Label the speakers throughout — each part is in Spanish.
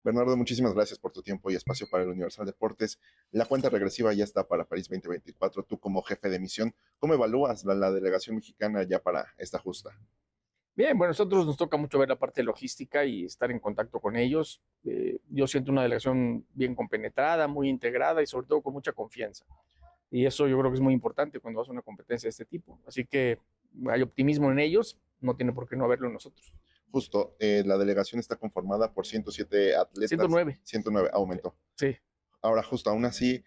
Speaker 1: Bernardo, muchísimas gracias por tu tiempo y espacio para el Universal Deportes. La cuenta regresiva ya está para París 2024. Tú como jefe de misión, ¿cómo evalúas la delegación mexicana ya para esta justa?
Speaker 2: Bien, bueno, a nosotros nos toca mucho ver la parte logística y estar en contacto con ellos. Yo siento una delegación bien compenetrada, muy integrada y sobre todo con mucha confianza. Y eso yo creo que es muy importante cuando vas a una competencia de este tipo. Así que hay optimismo en ellos, no tiene por qué no haberlo en nosotros.
Speaker 1: Justo, la delegación está conformada por 107 atletas,
Speaker 2: 109.
Speaker 1: 109 aumentó.
Speaker 2: Sí.
Speaker 1: Ahora, justo aún así,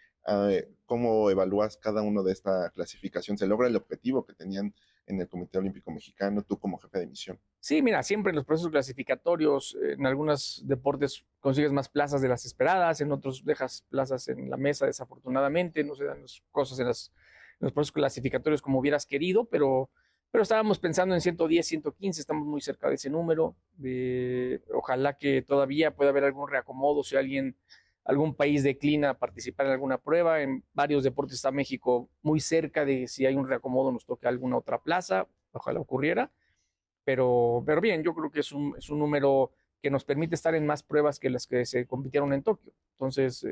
Speaker 1: ¿cómo evalúas cada uno de esta clasificación? ¿Se logra el objetivo que tenían en el Comité Olímpico Mexicano, tú como jefe de misión?
Speaker 2: Sí, mira, siempre en los procesos clasificatorios, en algunos deportes consigues más plazas de las esperadas, en otros dejas plazas en la mesa, desafortunadamente, no se dan las cosas en los procesos clasificatorios como hubieras querido, pero estábamos pensando en 110, 115, estamos muy cerca de ese número. Ojalá que todavía pueda haber algún reacomodo si algún país declina a participar en alguna prueba. En varios deportes está México muy cerca de si hay un reacomodo nos toque alguna otra plaza, ojalá ocurriera. Pero bien, yo creo que es un número que nos permite estar en más pruebas que las que se compitieron en Tokio. Entonces,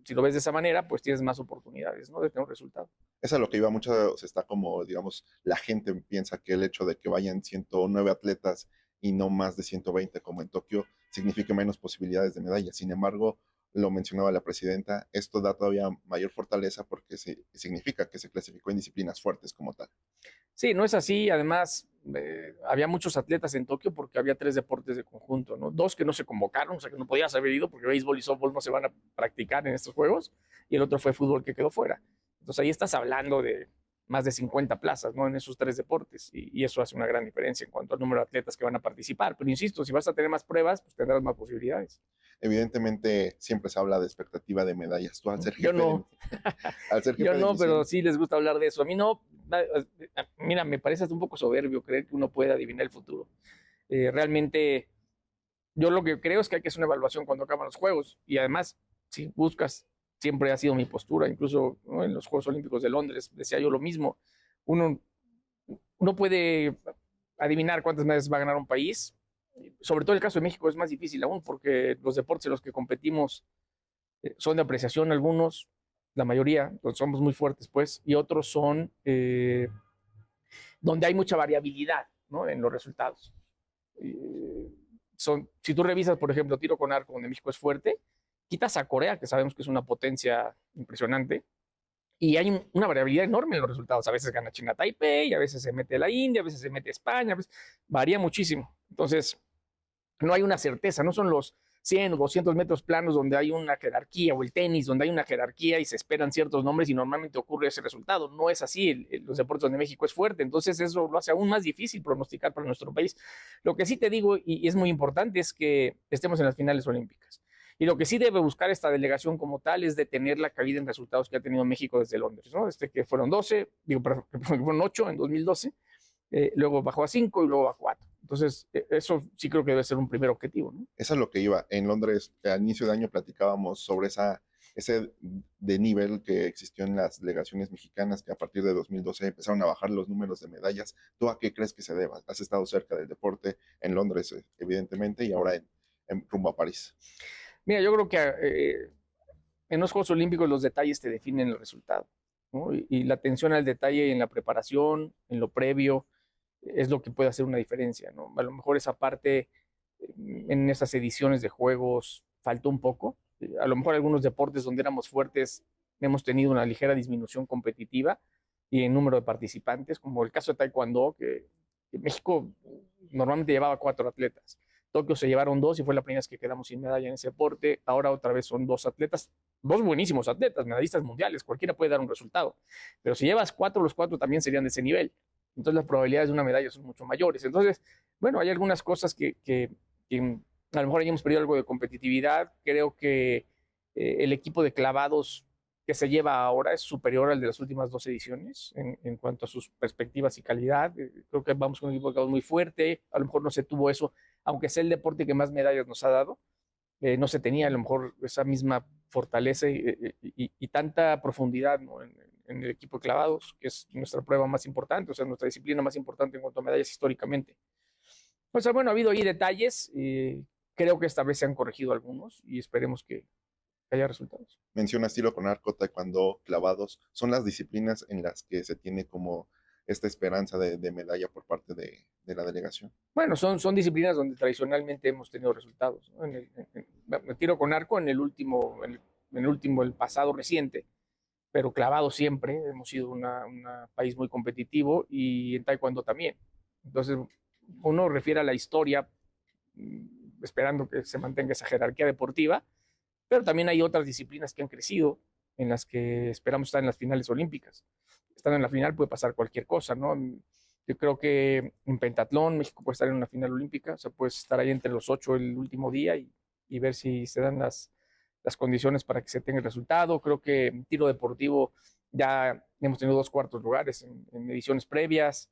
Speaker 2: si lo ves de esa manera, pues tienes más oportunidades, ¿no? De tener un resultado.
Speaker 1: Es a lo que iba mucho, se está como, digamos, la gente piensa que el hecho de que vayan 109 atletas y no más de 120 como en Tokio significa menos posibilidades de medalla. Sin embargo, lo mencionaba la presidenta, esto da todavía mayor fortaleza porque significa que se clasificó en disciplinas fuertes como tal.
Speaker 2: Sí, no es así. Además, había muchos atletas en Tokio porque había tres deportes de conjunto, ¿no? Dos que no se convocaron, o sea que no podías haber ido porque béisbol y softball no se van a practicar en estos juegos, y el otro fue fútbol que quedó fuera. Entonces ahí estás hablando de más de 50 plazas, ¿no? En esos tres deportes, y eso hace una gran diferencia en cuanto al número de atletas que van a participar. Pero insisto, si vas a tener más pruebas, pues tendrás más posibilidades.
Speaker 1: Evidentemente, siempre se habla de expectativa de medallas. Tú
Speaker 2: Yo no,
Speaker 1: al ser
Speaker 2: yo
Speaker 1: jefe de
Speaker 2: no, pero
Speaker 1: misión,
Speaker 2: sí les gusta hablar de eso. A mí no. Mira, me parece hasta un poco soberbio creer que uno puede adivinar el futuro. Realmente, yo lo que creo es que hay que hacer una evaluación cuando acaban los Juegos. Y además, si buscas, siempre ha sido mi postura, incluso, ¿no?, en los Juegos Olímpicos de Londres, decía yo lo mismo. Uno no puede adivinar cuántas medallas va a ganar un país. Sobre todo el caso de México es más difícil aún, porque los deportes en los que competimos son de apreciación algunos, la mayoría, entonces somos muy fuertes, pues, y otros son donde hay mucha variabilidad, ¿no?, en los resultados. Eh, si tú revisas, por ejemplo, tiro con arco, donde México es fuerte, quitas a Corea, que sabemos que es una potencia impresionante, y hay una variabilidad enorme en los resultados. A veces gana China Taipei, a veces se mete la India, a veces se mete España, varía muchísimo. Entonces, no hay una certeza, no son los 100 o 200 metros planos donde hay una jerarquía, o el tenis donde hay una jerarquía y se esperan ciertos nombres y normalmente ocurre ese resultado. No es así los deportes donde México es fuerte, entonces eso lo hace aún más difícil pronosticar para nuestro país. Lo que sí te digo, y es muy importante, es que estemos en las finales olímpicas. Y lo que sí debe buscar esta delegación como tal es detener la caída en resultados que ha tenido México desde Londres, ¿no? Que fueron 12, digo, perdón, que fueron 8 en 2012, luego bajó a 5 y luego a 4. Entonces, eso sí creo que debe ser un primer objetivo, ¿no?
Speaker 1: eso es lo que iba. En Londres, al inicio de año platicábamos sobre ese de nivel que existió en las delegaciones mexicanas, que a partir de 2012 empezaron a bajar los números de medallas. ¿Tú a qué crees que se deba? Has estado cerca del deporte en Londres, evidentemente, y ahora en rumbo a París.
Speaker 2: Mira, yo creo que en los Juegos Olímpicos los detalles te definen el resultado, ¿no? Y la atención al detalle en la preparación, en lo previo, es lo que puede hacer una diferencia, ¿no? A lo mejor esa parte en esas ediciones de juegos faltó un poco. A lo mejor algunos deportes donde éramos fuertes hemos tenido una ligera disminución competitiva y en número de participantes, como el caso de Taekwondo, que México normalmente llevaba 4 atletas. Tokio se llevaron 2 y fue la primera vez que quedamos sin medalla en ese deporte. Ahora otra vez son 2 atletas, 2 buenísimos atletas, medallistas mundiales, cualquiera puede dar un resultado. Pero si llevas 4, los 4 también serían de ese nivel. Entonces las probabilidades de una medalla son mucho mayores. Entonces, bueno, hay algunas cosas que a lo mejor hayamos perdido algo de competitividad. Creo que el equipo de clavados que se lleva ahora es superior al de las últimas 2 ediciones en cuanto a sus perspectivas y calidad. Creo que vamos con un equipo de clavados muy fuerte. A lo mejor no se tuvo eso, aunque sea el deporte que más medallas nos ha dado. No se tenía a lo mejor esa misma fortaleza y tanta profundidad, ¿no?, en el equipo de clavados, que es nuestra prueba más importante, o sea, nuestra disciplina más importante en cuanto a medallas históricamente. Pues bueno, ha habido ahí detalles. Creo que esta vez se han corregido algunos y esperemos que haya resultados.
Speaker 1: Mencionas tiro con arco, taekwondo, clavados. Son las disciplinas en las que se tiene como esta esperanza de medalla por parte de la delegación.
Speaker 2: Bueno, son disciplinas donde tradicionalmente hemos tenido resultados, ¿no? Me tiro con arco en el pasado reciente, pero clavado siempre. Hemos sido un país muy competitivo y en taekwondo también. Entonces, uno refiere a la historia esperando que se mantenga esa jerarquía deportiva, pero también hay otras disciplinas que han crecido, en las que esperamos estar en las finales olímpicas. Estando en la final puede pasar cualquier cosa, ¿no? Yo creo que en pentatlón México puede estar en una final olímpica, o sea, puede estar ahí entre los 8 el último día y ver si se dan las condiciones para que se tenga el resultado. Creo que en tiro deportivo ya hemos tenido 2 cuartos lugares en ediciones previas.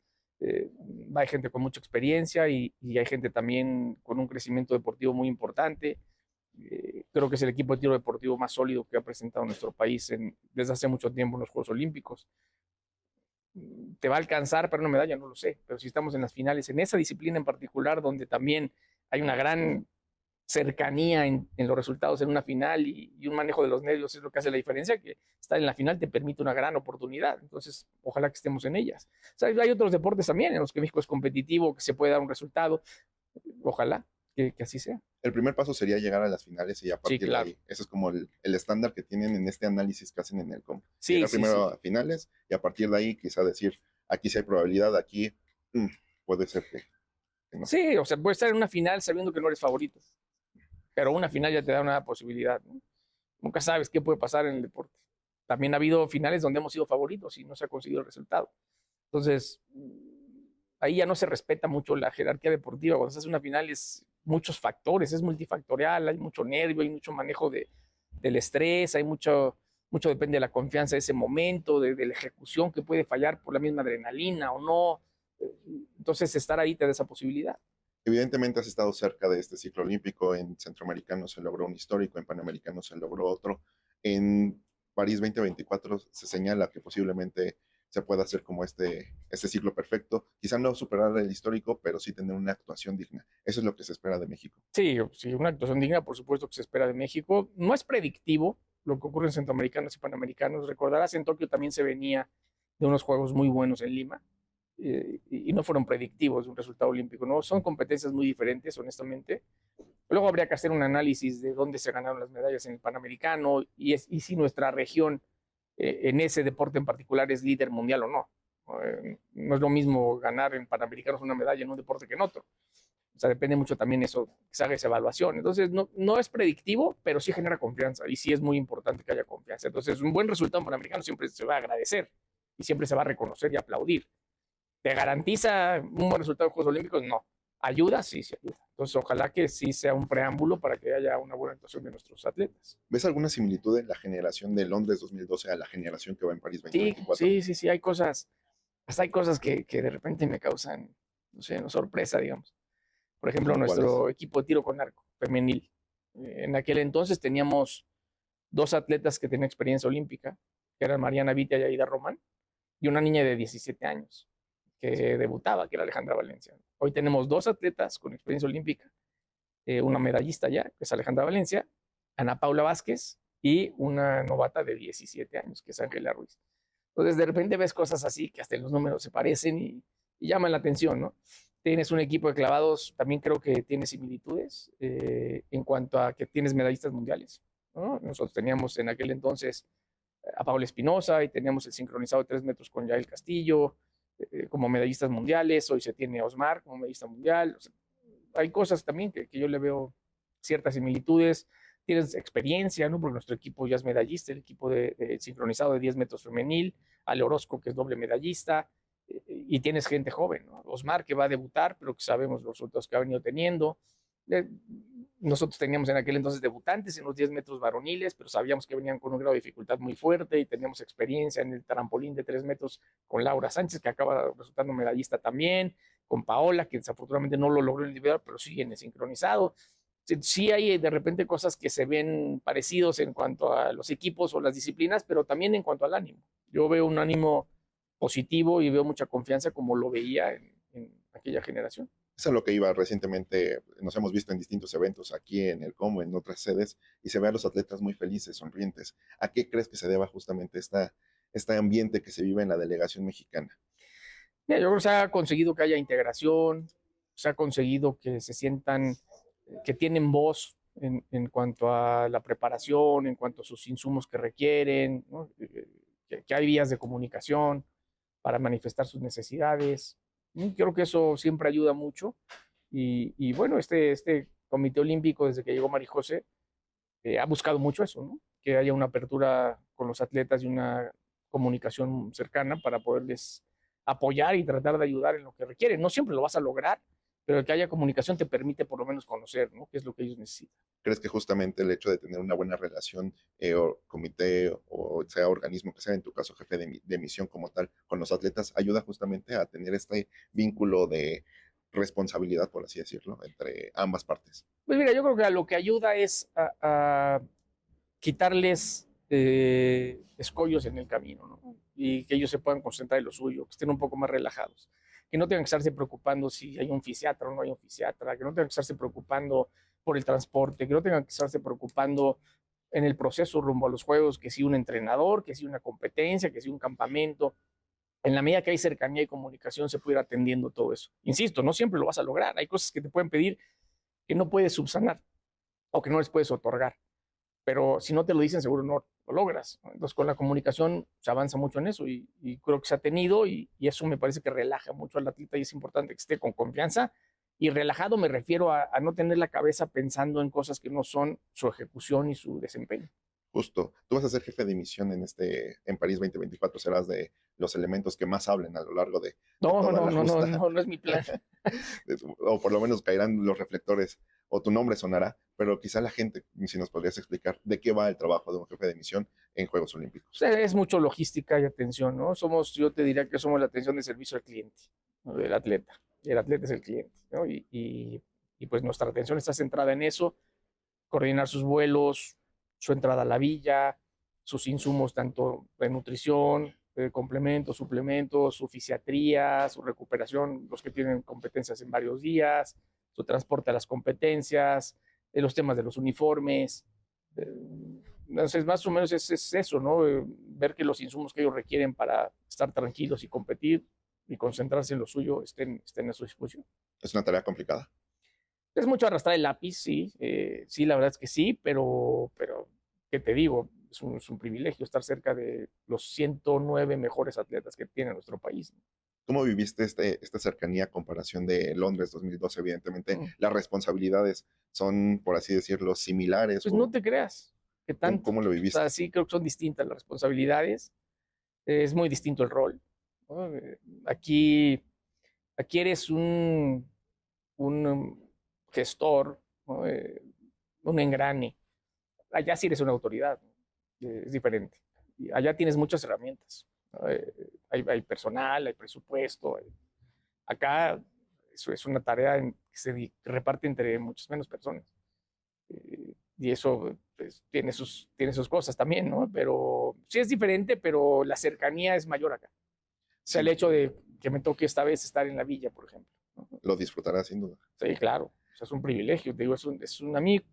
Speaker 2: Hay gente con mucha experiencia y hay gente también con un crecimiento deportivo muy importante. Creo que es el equipo de tiro deportivo más sólido que ha presentado nuestro país desde hace mucho tiempo en los Juegos Olímpicos. ¿Te va a alcanzar para una medalla? No lo sé, pero si estamos en las finales, en esa disciplina en particular, donde también hay una gran cercanía en los resultados en una final y un manejo de los nervios es lo que hace la diferencia, que estar en la final te permite una gran oportunidad. Entonces, ojalá que estemos en ellas. O sea, hay otros deportes también en los que México es competitivo, que se puede dar un resultado. Ojalá que así sea.
Speaker 1: El primer paso sería llegar a las finales y a partir
Speaker 2: Sí, claro.
Speaker 1: de ahí, eso es como el estándar que tienen en este análisis que hacen en el COM.
Speaker 2: Sí,
Speaker 1: Llegar
Speaker 2: sí,
Speaker 1: primero
Speaker 2: sí.
Speaker 1: a finales y a partir de ahí quizá decir, aquí sí hay probabilidad, aquí puede ser que no.
Speaker 2: Sí, o sea, puedes estar en una final sabiendo que no eres favorito, pero una final ya te da una posibilidad, ¿no? Nunca sabes qué puede pasar en el deporte. También ha habido finales donde hemos sido favoritos y no se ha conseguido el resultado. Entonces, ahí ya no se respeta mucho la jerarquía deportiva. Cuando se hace una final es muchos factores, es multifactorial, hay mucho nervio, hay mucho manejo del estrés, hay mucho depende de la confianza de ese momento, de la ejecución que puede fallar por la misma adrenalina o no. Entonces, estar ahí te da esa posibilidad.
Speaker 1: Evidentemente has estado cerca de este ciclo olímpico, en Centroamericano se logró un histórico, en Panamericano se logró otro, en París 2024 se señala que posiblemente se pueda hacer como este ciclo perfecto, quizá no superar el histórico, pero sí tener una actuación digna. Eso es lo que se espera de México.
Speaker 2: Sí, sí, una actuación digna, por supuesto que se espera de México. No es predictivo lo que ocurre en centroamericanos y panamericanos. Recordarás, en Tokio también se venía de unos juegos muy buenos en Lima y no fueron predictivos de un resultado olímpico, ¿no? Son competencias muy diferentes, honestamente. Luego habría que hacer un análisis de dónde se ganaron las medallas en el Panamericano y si nuestra región en ese deporte en particular es líder mundial o no. No es lo mismo ganar en Panamericanos una medalla en un deporte que en otro. O sea, depende mucho también eso, que se haga esa evaluación. Entonces, no es predictivo, pero sí genera confianza y sí es muy importante que haya confianza. Entonces, un buen resultado en Panamericano siempre se va a agradecer y siempre se va a reconocer y aplaudir. ¿Te garantiza un buen resultado en Juegos Olímpicos? No. ¿Ayuda? Sí, sí ayuda. Entonces, ojalá que sí sea un preámbulo para que haya una buena actuación de nuestros atletas.
Speaker 1: ¿Ves alguna similitud en la generación de Londres 2012 a la generación que va en París
Speaker 2: Sí,
Speaker 1: 2024?
Speaker 2: sí, sí, sí, hay cosas, hasta hay cosas que de repente me causan, no sé, no, sorpresa, digamos. Por ejemplo,
Speaker 1: ¿Cómo cuáles?
Speaker 2: nuestro equipo de tiro con arco femenil. En aquel entonces teníamos 2 atletas que tenían experiencia olímpica, que eran Mariana Vitia y Aida Román, y una niña de 17 años que debutaba, que era Alejandra Valencia. Hoy tenemos 2 atletas con experiencia olímpica, una medallista ya, que es Alejandra Valencia, Ana Paula Vázquez, y una novata de 17 años, que es Ángela Ruiz. Entonces, de repente ves cosas así que hasta los números se parecen y llaman la atención, ¿no? Tienes un equipo de clavados, también creo que tiene similitudes en cuanto a que tienes medallistas mundiales, ¿no? Nosotros teníamos en aquel entonces a Paula Espinosa y teníamos el sincronizado de 3 metros con Yael Castillo como medallistas mundiales. Hoy se tiene a Osmar como medallista mundial. O sea, hay cosas también que yo le veo ciertas similitudes. Tienes experiencia, ¿no? Porque nuestro equipo ya es medallista, el equipo de sincronizado de 10 metros femenil, Ale Orozco, que es doble medallista, y tienes gente joven, ¿no? Osmar, que va a debutar, pero que sabemos los resultados que ha venido teniendo. Nosotros teníamos en aquel entonces debutantes en los 10 metros varoniles, pero sabíamos que venían con un grado de dificultad muy fuerte y teníamos experiencia en el trampolín de 3 metros con Laura Sánchez, que acaba resultando medallista también, con Paola, que desafortunadamente no lo logró en el individual, pero sigue en el sincronizado. Sí hay de repente cosas que se ven parecidos en cuanto a los equipos o las disciplinas, pero también en cuanto al ánimo. Yo veo un ánimo positivo y veo mucha confianza como lo veía en aquella generación.
Speaker 1: Es a lo que iba recientemente, nos hemos visto en distintos eventos aquí en el COM, en otras sedes, y se ve a los atletas muy felices, sonrientes. ¿A qué crees que se deba justamente este ambiente que se vive en la delegación mexicana?
Speaker 2: Mira, yo creo que se ha conseguido que haya integración, se ha conseguido que se sientan, que tienen voz en cuanto a la preparación, en cuanto a sus insumos que requieren, ¿no? Que hay vías de comunicación para manifestar sus necesidades. Creo que eso siempre ayuda mucho. Y bueno, este Comité Olímpico, desde que llegó María José, ha buscado mucho eso, ¿no? Que haya una apertura con los atletas y una comunicación cercana para poderles apoyar y tratar de ayudar en lo que requieren. No siempre lo vas a lograr, pero el que haya comunicación te permite por lo menos conocer, ¿no? Qué es lo que ellos necesitan.
Speaker 1: ¿Crees que justamente el hecho de tener una buena relación, o comité o sea organismo que sea, en tu caso jefe de misión como tal, con los atletas, ayuda justamente a tener este vínculo de responsabilidad, por así decirlo, entre ambas partes?
Speaker 2: Pues mira, yo creo que a lo que ayuda es a quitarles escollos en el camino, ¿no? Y que ellos se puedan concentrar en lo suyo, que estén un poco más relajados, que no tengan que estarse preocupando si hay un fisiatra o no hay un fisiatra, que no tengan que estarse preocupando por el transporte, que no tengan que estarse preocupando en el proceso rumbo a los juegos, que si un entrenador, que si una competencia, que si un campamento. En la medida que hay cercanía y comunicación se puede ir atendiendo todo eso. Insisto, no siempre lo vas a lograr. Hay cosas que te pueden pedir que no puedes subsanar o que no les puedes otorgar, pero si no te lo dicen seguro no lo logras. Entonces con la comunicación se avanza mucho en eso y creo que se ha tenido y eso me parece que relaja mucho al atleta y es importante que esté con confianza. Y relajado me refiero a no tener la cabeza pensando en cosas que no son su ejecución y su desempeño.
Speaker 1: Justo, tú vas a ser jefe de misión en París 2024, serás de los elementos que más hablen a lo largo de
Speaker 2: No,
Speaker 1: toda
Speaker 2: no,
Speaker 1: la
Speaker 2: no, no,
Speaker 1: justa,
Speaker 2: no, no es mi plan.
Speaker 1: o por lo menos caerán los reflectores, o tu nombre sonará, pero quizá la gente, si nos podrías explicar de qué va el trabajo de un jefe de misión en Juegos Olímpicos.
Speaker 2: Es mucho logística y atención, ¿no? Yo te diría que somos la atención de servicio al cliente, ¿no? Del atleta. El atleta es el cliente, ¿no? Y pues nuestra atención está centrada en eso, coordinar sus vuelos, su entrada a la villa, sus insumos tanto de nutrición, de complementos, suplementos, su fisiatría, su recuperación, los que tienen competencias en varios días, su transporte a las competencias, los temas de los uniformes. Entonces, más o menos es eso, ¿no? Ver que los insumos que ellos requieren para estar tranquilos y competir y concentrarse en lo suyo estén a su disposición.
Speaker 1: Es una tarea complicada.
Speaker 2: Es mucho arrastrar el lápiz, sí, sí, la verdad es que sí, pero ¿qué te digo? Es un privilegio estar cerca de los 109 mejores atletas que tiene nuestro país.
Speaker 1: ¿Cómo viviste esta cercanía a comparación de Londres 2012? Evidentemente,
Speaker 2: Mm.
Speaker 1: las responsabilidades son, por así decirlo, similares.
Speaker 2: Pues
Speaker 1: O
Speaker 2: no te creas que tanto.
Speaker 1: ¿cómo lo
Speaker 2: O
Speaker 1: viviste?
Speaker 2: sea, sí creo que son distintas las responsabilidades, es muy distinto el rol, ¿no? Aquí eres un gestor, ¿no? Un engrane. Allá sí eres una autoridad, ¿no? Es diferente. Y allá tienes muchas herramientas, ¿no? Hay personal, hay presupuesto. Acá eso es una tarea que se reparte entre muchas menos personas. Y eso pues, tiene sus cosas también, ¿no? Pero sí es diferente, pero la cercanía es mayor acá. O sea,
Speaker 1: Sí,
Speaker 2: el hecho de que me toque esta vez estar en la villa, por ejemplo, ¿no?
Speaker 1: lo disfrutarás sin duda.
Speaker 2: Sí, claro. O sea, es un privilegio. Te digo,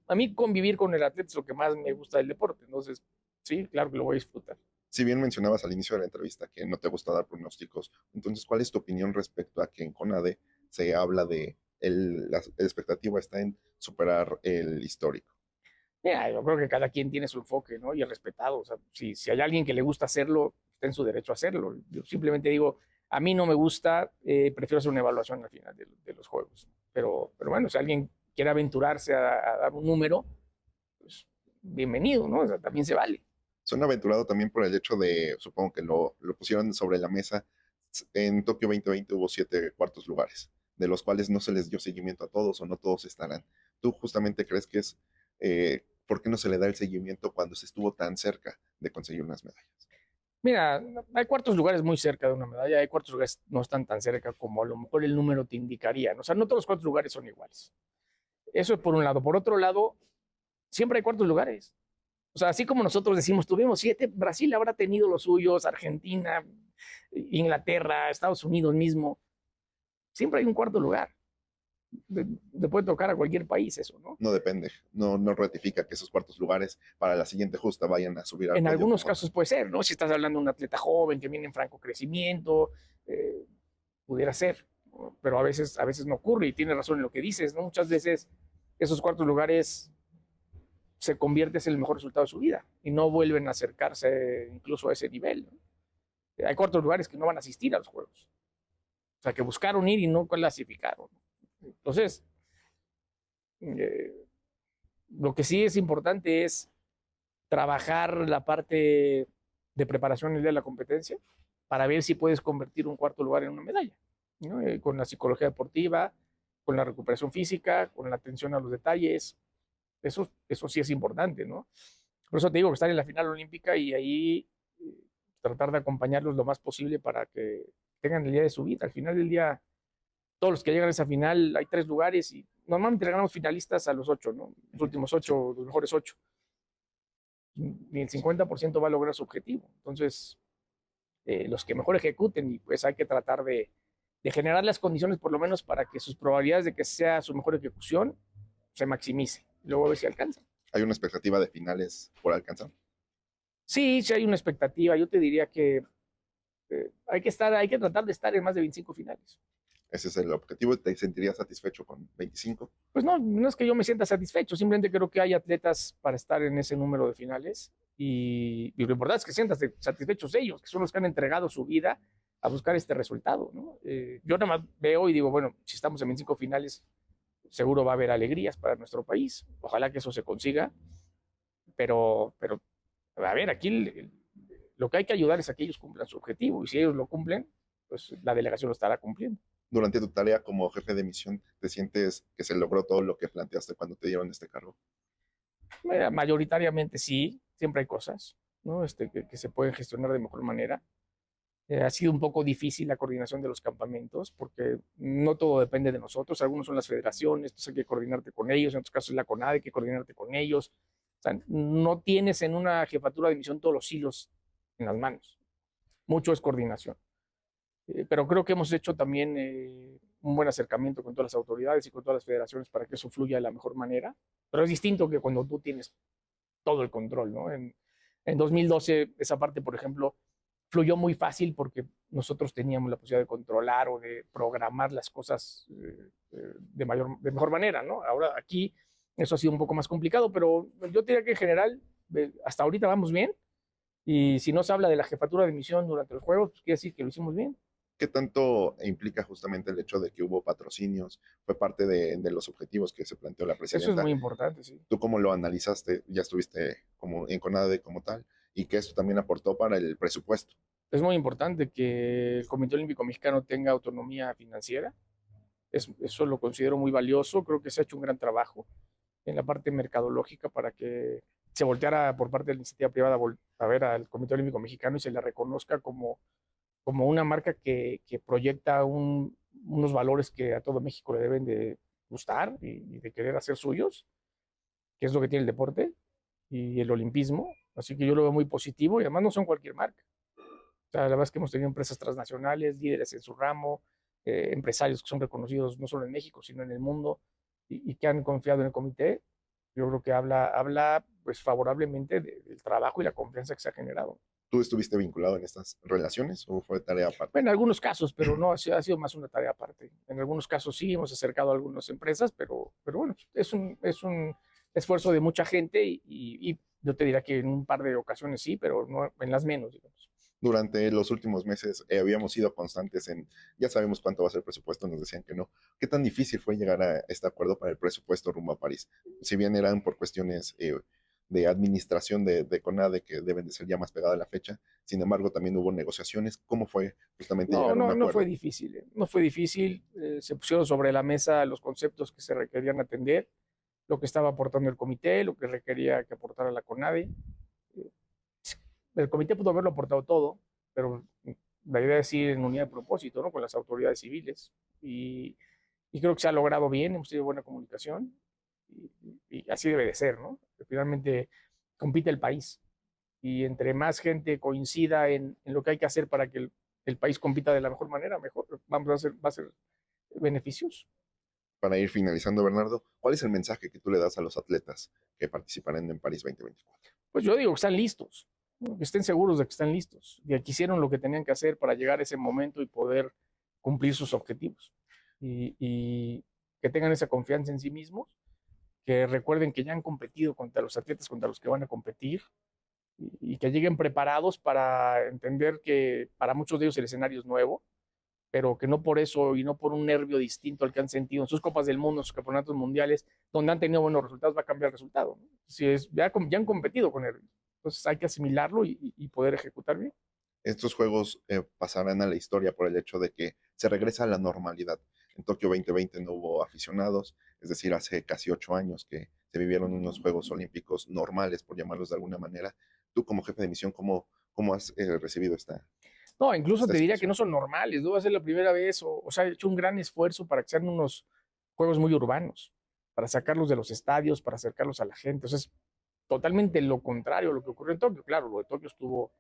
Speaker 2: a mí convivir con el atleta es lo que más me gusta del deporte. Entonces, sí, claro que lo voy a disfrutar.
Speaker 1: Si bien mencionabas al inicio de la entrevista que no te gusta dar pronósticos, entonces, ¿cuál es tu opinión respecto a que en CONADE se habla de la expectativa está en superar el histórico?
Speaker 2: Mira, yo creo que cada quien tiene su enfoque, ¿no? Y es respetado. O sea, si hay alguien que le gusta hacerlo, está en su derecho a hacerlo. Yo simplemente digo, a mí no me gusta, prefiero hacer una evaluación al final de los juegos. Pero bueno, si alguien quiere aventurarse a dar un número, pues bienvenido, ¿no? O sea, también se vale.
Speaker 1: Son aventurado también por el hecho de, supongo que lo pusieron sobre la mesa, en Tokio 2020 hubo 7 cuartos lugares, de los cuales no se les dio seguimiento a todos o no todos estarán. ¿Tú justamente crees que por qué no se le da el seguimiento cuando se estuvo tan cerca de conseguir unas medallas?
Speaker 2: Mira, hay cuartos lugares muy cerca de una medalla, hay cuartos lugares no están tan cerca como a lo mejor el número te indicaría, ¿no? O sea, no todos los cuartos lugares son iguales. Eso es por un lado. Por otro lado, siempre hay cuartos lugares. O sea, así como nosotros decimos, tuvimos 7, Brasil habrá tenido los suyos, Argentina, Inglaterra, Estados Unidos mismo. Siempre hay un cuarto lugar. le puede tocar a cualquier país eso, ¿no?
Speaker 1: No depende, no ratifica que esos cuartos lugares para la siguiente justa vayan a subir al
Speaker 2: En
Speaker 1: podio
Speaker 2: algunos
Speaker 1: como tal.
Speaker 2: casos puede ser, ¿no? Si estás hablando de un atleta joven que viene en franco crecimiento, eh, pudiera ser, ¿no? Pero a veces no ocurre y tienes razón en lo que dices, ¿no? Muchas veces esos cuartos lugares se convierten en el mejor resultado de su vida y no vuelven a acercarse incluso a ese nivel, ¿no? Hay cuartos lugares que no van a asistir a los juegos, o sea, que buscaron ir y no clasificaron. Entonces, eh, lo que sí es importante es trabajar la parte de preparación el día de la competencia para ver si puedes convertir un cuarto lugar en una medalla, ¿no? Con la psicología deportiva, con la recuperación física, con la atención a los detalles. Eso sí es importante, ¿no? Por eso te digo que estar en la final olímpica y ahí tratar de acompañarlos lo más posible para que tengan el día de su vida. Al final del día, todos los que llegan a esa final, hay 3 lugares y normalmente le ganamos finalistas a los 8, ¿no? Los últimos 8, los mejores 8. Ni el 50% va a lograr su objetivo. Entonces, los que mejor ejecuten y pues hay que tratar de generar las condiciones por lo menos para que sus probabilidades de que sea su mejor ejecución se maximice. Luego a ver si alcanza.
Speaker 1: Hay una expectativa de finales por alcanzar.
Speaker 2: Sí, sí hay una expectativa. Yo te diría que hay que tratar de estar en más de 25 finales.
Speaker 1: Ese es el objetivo. ¿Te sentirías satisfecho con 25?
Speaker 2: Pues no, no es que yo me sienta satisfecho, simplemente creo que hay atletas para estar en ese número de finales y lo importante es que sientas satisfechos ellos, que son los que han entregado su vida a buscar este resultado, ¿no? Yo nada más veo y digo, bueno, si estamos en 25 finales, seguro va a haber alegrías para nuestro país, ojalá que eso se consiga, pero a ver, aquí lo que hay que ayudar es a que ellos cumplan su objetivo y si ellos lo cumplen, pues la delegación lo estará cumpliendo.
Speaker 1: Durante tu tarea como jefe de misión, ¿te sientes que se logró todo lo que planteaste cuando te dieron este cargo?
Speaker 2: Mayoritariamente sí, siempre hay cosas, ¿no? Que se pueden gestionar de mejor manera. Ha sido un poco difícil la coordinación de los campamentos porque no todo depende de nosotros. Algunos son las federaciones, entonces hay que coordinarte con ellos. En otros casos es la CONADE, hay que coordinarte con ellos. O sea, no tienes en una jefatura de misión todos los hilos en las manos. Mucho es coordinación. Pero creo que hemos hecho también un buen acercamiento con todas las autoridades y con todas las federaciones para que eso fluya de la mejor manera. Pero es distinto que cuando tú tienes todo el control, ¿no? En 2012 esa parte, por ejemplo, fluyó muy fácil porque nosotros teníamos la posibilidad de controlar o de programar las cosas de mejor manera, ¿no? Ahora aquí eso ha sido un poco más complicado, pero yo diría que en general hasta ahorita vamos bien y si no se habla de la jefatura de misión durante los juegos, pues quiere decir que lo hicimos bien.
Speaker 1: ¿Qué tanto implica justamente el hecho de que hubo patrocinios? Fue parte de los objetivos que se planteó la
Speaker 2: Eso es
Speaker 1: presidenta.
Speaker 2: muy importante, sí.
Speaker 1: ¿Tú cómo lo analizaste? Ya estuviste como en CONADE como tal y que esto también aportó para el presupuesto.
Speaker 2: Es muy importante que el Comité Olímpico Mexicano tenga autonomía financiera. Eso lo considero muy valioso. Creo que se ha hecho un gran trabajo en la parte mercadológica para que se volteara por parte de la iniciativa privada a ver al Comité Olímpico Mexicano y se le reconozca como una marca que proyecta unos valores que a todo México le deben de gustar y de querer hacer suyos, que es lo que tiene el deporte y el olimpismo. Así que yo lo veo muy positivo y además no son cualquier marca. O sea, la verdad es que hemos tenido empresas transnacionales, líderes en su ramo, empresarios que son reconocidos no solo en México, sino en el mundo y que han confiado en el comité. Yo creo que habla pues favorablemente del trabajo y la confianza que se ha generado.
Speaker 1: ¿Tú estuviste vinculado en estas relaciones o fue tarea aparte?
Speaker 2: Bueno, en algunos casos, pero no, ha sido más una tarea aparte. En algunos casos sí hemos acercado a algunas empresas, pero bueno, es un esfuerzo de mucha gente y yo te diría que en un par de ocasiones sí, pero no en las menos, digamos.
Speaker 1: Durante los últimos meses habíamos sido constantes en, ya sabemos cuánto va a ser el presupuesto, nos decían que no. ¿Qué tan difícil fue llegar a este acuerdo para el presupuesto rumbo a París? Si bien eran por cuestiones de administración de CONADE que deben de ser ya más pegada a la fecha, sin embargo también hubo negociaciones. ¿Cómo fue justamente
Speaker 2: No,
Speaker 1: llegar a un
Speaker 2: no, no fue
Speaker 1: acuerdo?
Speaker 2: difícil, no fue difícil. Se pusieron sobre la mesa los conceptos que se requerían atender, lo que estaba aportando el comité, lo que requería que aportara la CONADE. Eh, El comité pudo haberlo aportado todo, pero la idea es ir en unidad de propósito, ¿no? Con las autoridades civiles. Y creo que se ha logrado bien, hemos tenido buena comunicación y así debe de ser, ¿no? Finalmente compite el país y entre más gente coincida en lo que hay que hacer para que el país compita de la mejor manera, mejor va a ser beneficioso.
Speaker 1: Para ir finalizando, Bernardo, ¿cuál es el mensaje que tú le das a los atletas que participarán en París 2024?
Speaker 2: Pues yo digo que están listos, ¿no? Que estén seguros de que están listos, de que hicieron lo que tenían que hacer para llegar a ese momento y poder cumplir sus objetivos. Y que tengan esa confianza en sí mismos, que recuerden que ya han competido contra los atletas contra los que van a competir y que lleguen preparados para entender que para muchos de ellos el escenario es nuevo, pero que no por eso y no por un nervio distinto al que han sentido en sus Copas del Mundo, en sus campeonatos mundiales, donde han tenido buenos resultados, va a cambiar el resultado, ¿no? Si es, ya han competido con nervios, entonces hay que asimilarlo y poder ejecutar bien.
Speaker 1: Estos juegos pasarán a la historia por el hecho de que se regresa a la normalidad. En Tokio 2020 no hubo aficionados, es decir, hace casi 8 años que se vivieron unos Juegos Olímpicos normales, por llamarlos de alguna manera. Tú como jefe de misión, ¿cómo has recibido
Speaker 2: No, incluso
Speaker 1: esta
Speaker 2: te diría que
Speaker 1: situación?
Speaker 2: no son normales, no va a ser la primera vez, o sea, he hecho un gran esfuerzo para que sean unos juegos muy urbanos, para sacarlos de los estadios, para acercarlos a la gente, o sea, es totalmente lo contrario a lo que ocurrió en Tokio. Claro, lo de Tokio estuvo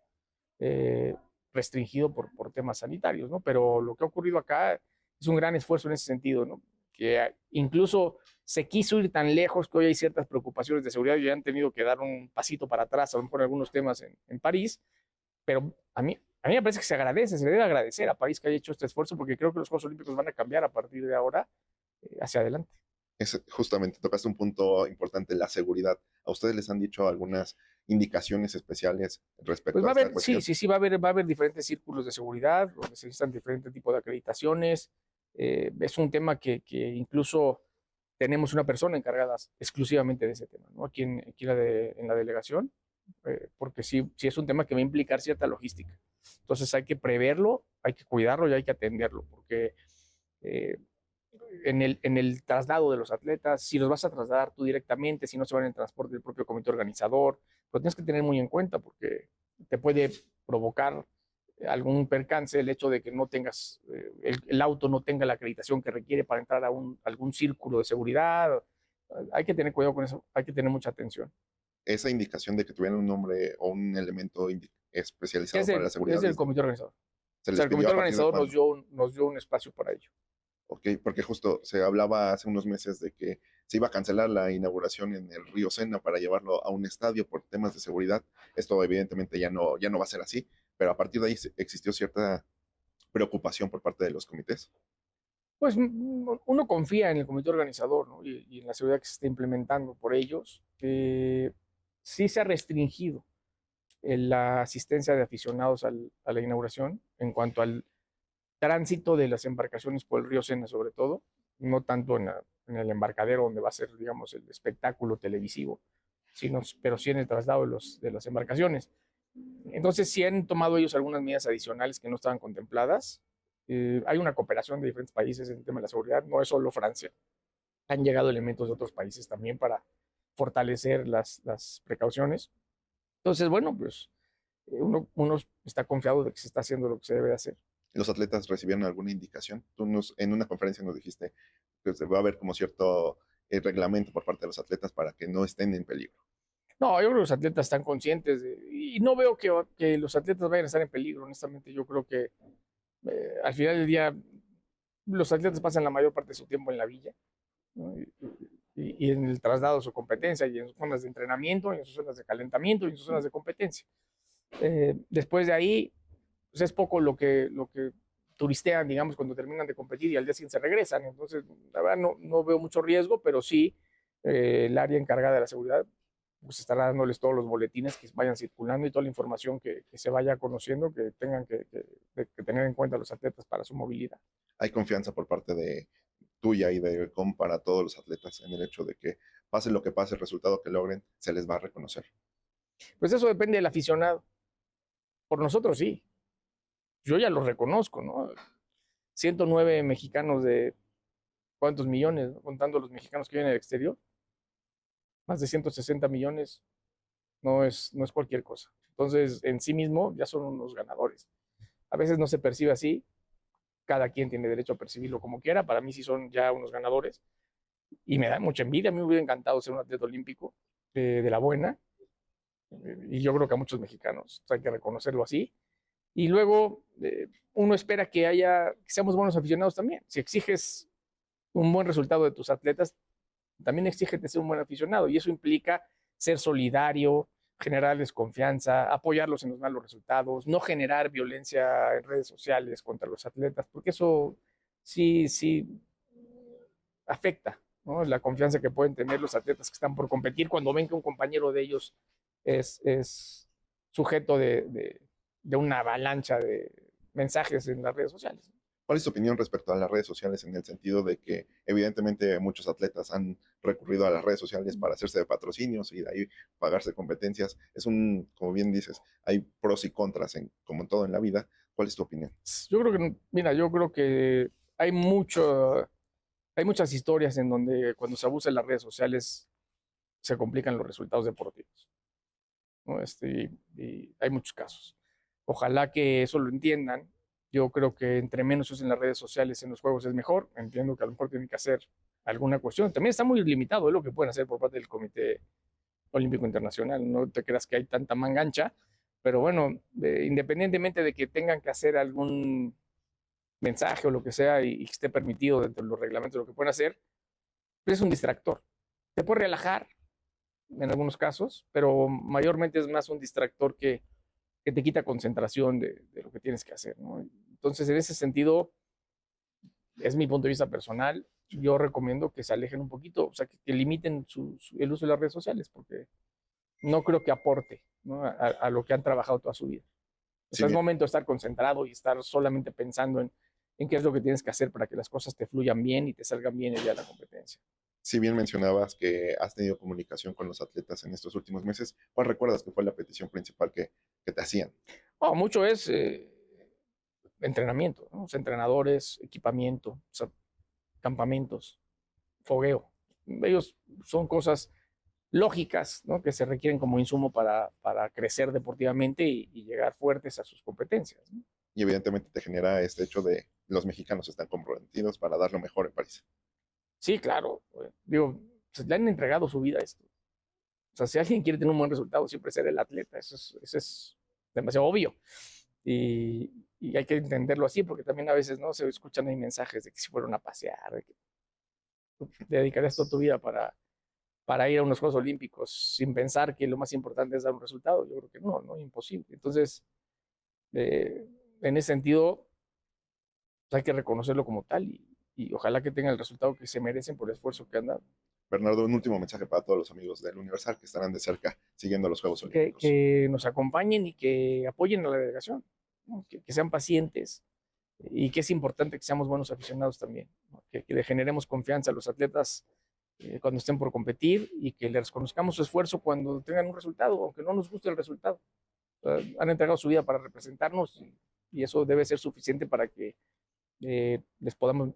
Speaker 2: eh, restringido por temas sanitarios, ¿no? Pero lo que ha ocurrido acá es un gran esfuerzo en ese sentido, ¿no? Que incluso se quiso ir tan lejos que hoy hay ciertas preocupaciones de seguridad y han tenido que dar un pasito para atrás, a lo mejor en algunos temas en París, pero a mí me parece que se agradece, se le debe agradecer a París que haya hecho este esfuerzo porque creo que los Juegos Olímpicos van a cambiar a partir de ahora hacia adelante.
Speaker 1: Es justamente, tocaste un punto importante, la seguridad. ¿A ustedes les han dicho algunas indicaciones especiales
Speaker 2: Pues
Speaker 1: respecto
Speaker 2: va
Speaker 1: a
Speaker 2: a
Speaker 1: esta
Speaker 2: haber, sí,
Speaker 1: cuestión?
Speaker 2: sí, sí, va a haber diferentes círculos de seguridad donde se necesitan diferentes tipos de acreditaciones. Es un tema que incluso tenemos una persona encargada exclusivamente de ese tema, ¿no? Aquí en la delegación, porque sí es un tema que va a implicar cierta logística. Entonces hay que preverlo, hay que cuidarlo y hay que atenderlo, porque eh, en el traslado de los atletas, si los vas a trasladar tú directamente, si no se van en transporte del propio comité organizador, lo tienes que tener muy en cuenta porque te puede provocar algún percance el hecho de que no tengas, el auto no tenga la acreditación que requiere para entrar a algún círculo de seguridad. Hay que tener cuidado con eso, hay que tener mucha atención.
Speaker 1: Esa indicación de que tuvieran un nombre o un elemento
Speaker 2: Es
Speaker 1: especializado para la
Speaker 2: el, es
Speaker 1: seguridad
Speaker 2: el comité organizador.
Speaker 1: se
Speaker 2: O sea,
Speaker 1: les
Speaker 2: el
Speaker 1: pidió
Speaker 2: comité
Speaker 1: a partir de
Speaker 2: organizador
Speaker 1: cuándo.
Speaker 2: nos dio un espacio para ello.
Speaker 1: Ok, porque justo se hablaba hace unos meses de que se iba a cancelar la inauguración en el Río Sena para llevarlo a un estadio por temas de seguridad. Esto evidentemente ya no va a ser así, pero a partir de ahí existió cierta preocupación por parte de los comités.
Speaker 2: Pues uno confía en el comité organizador, ¿no? Y en la seguridad que se está implementando por ellos. Sí se ha restringido la asistencia de aficionados a la inauguración en cuanto al tránsito de las embarcaciones por el río Sena, sobre todo, no tanto en el embarcadero donde va a ser, digamos, el espectáculo televisivo, pero sí en el traslado de las embarcaciones. Entonces, sí han tomado ellos algunas medidas adicionales que no estaban contempladas. Hay una cooperación de diferentes países en el tema de la seguridad, no es solo Francia. Han llegado elementos de otros países también para fortalecer las precauciones. Entonces, bueno, pues uno está confiado de que se está haciendo lo que se debe de hacer.
Speaker 1: Los atletas recibieron alguna indicación. En una conferencia nos dijiste que va a haber como cierto reglamento por parte de los atletas para que no estén en peligro.
Speaker 2: No, yo creo que los atletas están conscientes y no veo que los atletas vayan a estar en peligro, honestamente. Yo creo que al final del día los atletas pasan la mayor parte de su tiempo en la villa, ¿no? Y en el traslado de su competencia y en sus zonas de entrenamiento, y en sus zonas de calentamiento y en sus zonas de competencia. Después de ahí, pues es poco lo que turistean, digamos, cuando terminan de competir y al día siguiente se regresan. Entonces, la verdad, no veo mucho riesgo, pero sí el área encargada de la seguridad pues estará dándoles todos los boletines que vayan circulando y toda la información que se vaya conociendo, que tengan que tener en cuenta los atletas para su movilidad.
Speaker 1: Hay confianza por parte de tuya y de Com para todos los atletas en el hecho de que pase lo que pase, el resultado que logren, se les va a reconocer.
Speaker 2: Pues eso depende del aficionado. Por nosotros sí. Yo ya los reconozco, ¿no? 109 mexicanos de cuántos millones, ¿no? Contando los mexicanos que viven en el exterior, más de 160 millones, no es cualquier cosa. Entonces, en sí mismo, ya son unos ganadores. A veces no se percibe así, cada quien tiene derecho a percibirlo como quiera, para mí sí son ya unos ganadores, y me da mucha envidia, a mí me hubiera encantado ser un atleta olímpico de la buena, y yo creo que a muchos mexicanos hay que reconocerlo así, y luego uno espera que seamos buenos aficionados también, si exiges un buen resultado de tus atletas también exige ser un buen aficionado y eso implica ser solidario, generarles confianza, apoyarlos en los malos resultados, no generar violencia en redes sociales contra los atletas, porque eso sí afecta, ¿no? La confianza que pueden tener los atletas que están por competir cuando ven que un compañero de ellos es sujeto de una avalancha de mensajes en las redes sociales.
Speaker 1: ¿Cuál es tu opinión respecto a las redes sociales en el sentido de que evidentemente muchos atletas han recurrido a las redes sociales para hacerse de patrocinios y de ahí pagarse competencias? Como bien dices, hay pros y contras como en todo en la vida. ¿Cuál es tu opinión?
Speaker 2: Yo creo que, mira, yo creo que hay muchas historias en donde cuando se abusa de las redes sociales se complican los resultados deportivos, ¿no? Y hay muchos casos. Ojalá que eso lo entiendan. Yo creo que entre menos usen las redes sociales en los juegos es mejor. Entiendo que a lo mejor tienen que hacer alguna cuestión. También está muy limitado lo que pueden hacer por parte del Comité Olímpico Internacional. No te creas que hay tanta mangancha, pero bueno, independientemente de que tengan que hacer algún mensaje o lo que sea y que esté permitido dentro de los reglamentos de lo que pueden hacer, pues es un distractor. Te puede relajar en algunos casos, pero mayormente es más un distractor que te quita concentración de lo que tienes que hacer, ¿no? Entonces, en ese sentido, es mi punto de vista personal, yo recomiendo que se alejen un poquito, o sea, que limiten el uso de las redes sociales, porque no creo que aporte, ¿no? a lo que han trabajado toda su vida. O sea, es momento de estar concentrado y estar solamente pensando en qué es lo que tienes que hacer para que las cosas te fluyan bien y te salgan bien el día de la competencia.
Speaker 1: Si bien mencionabas que has tenido comunicación con los atletas en estos últimos meses, ¿cuál recuerdas que fue la petición principal que te hacían?
Speaker 2: Oh, mucho es entrenamiento, ¿no? O sea, entrenadores, equipamiento, o sea, campamentos, fogueo. Ellos son cosas lógicas, ¿no? Que se requieren como insumo para crecer deportivamente y llegar fuertes a sus competencias, ¿no?
Speaker 1: Y evidentemente te genera este hecho de los mexicanos están comprometidos para dar lo mejor en París.
Speaker 2: Sí, claro. Digo, pues le han entregado su vida a esto. O sea, si alguien quiere tener un buen resultado, siempre ser el atleta. Eso es demasiado obvio. Y hay que entenderlo así, porque también a veces no se escuchan ahí mensajes de que si fueron a pasear, de que dedicarías toda tu vida para ir a unos Juegos Olímpicos sin pensar que lo más importante es dar un resultado. Yo creo que no, imposible. Entonces, en ese sentido, pues hay que reconocerlo como tal y ojalá que tengan el resultado que se merecen por el esfuerzo que han dado.
Speaker 1: Bernardo, un último mensaje para todos los amigos del Universal que estarán de cerca siguiendo los Juegos Olímpicos.
Speaker 2: Que nos acompañen y que apoyen a la delegación, ¿no? Que sean pacientes y que es importante que seamos buenos aficionados también, ¿no? Que le generemos confianza a los atletas cuando estén por competir y que les reconozcamos su esfuerzo cuando tengan un resultado, aunque no nos guste el resultado. Han entregado su vida para representarnos y eso debe ser suficiente para que les podamos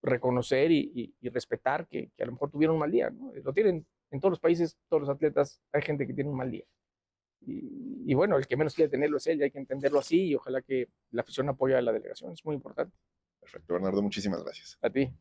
Speaker 2: reconocer y respetar que a lo mejor tuvieron un mal día, ¿no? Lo tienen en todos los países, todos los atletas, hay gente que tiene un mal día. Y bueno, el que menos quiere tenerlo es él, y hay que entenderlo así y ojalá que la afición apoye a la delegación, es muy importante.
Speaker 1: Perfecto, Bernardo, muchísimas gracias.
Speaker 2: A ti.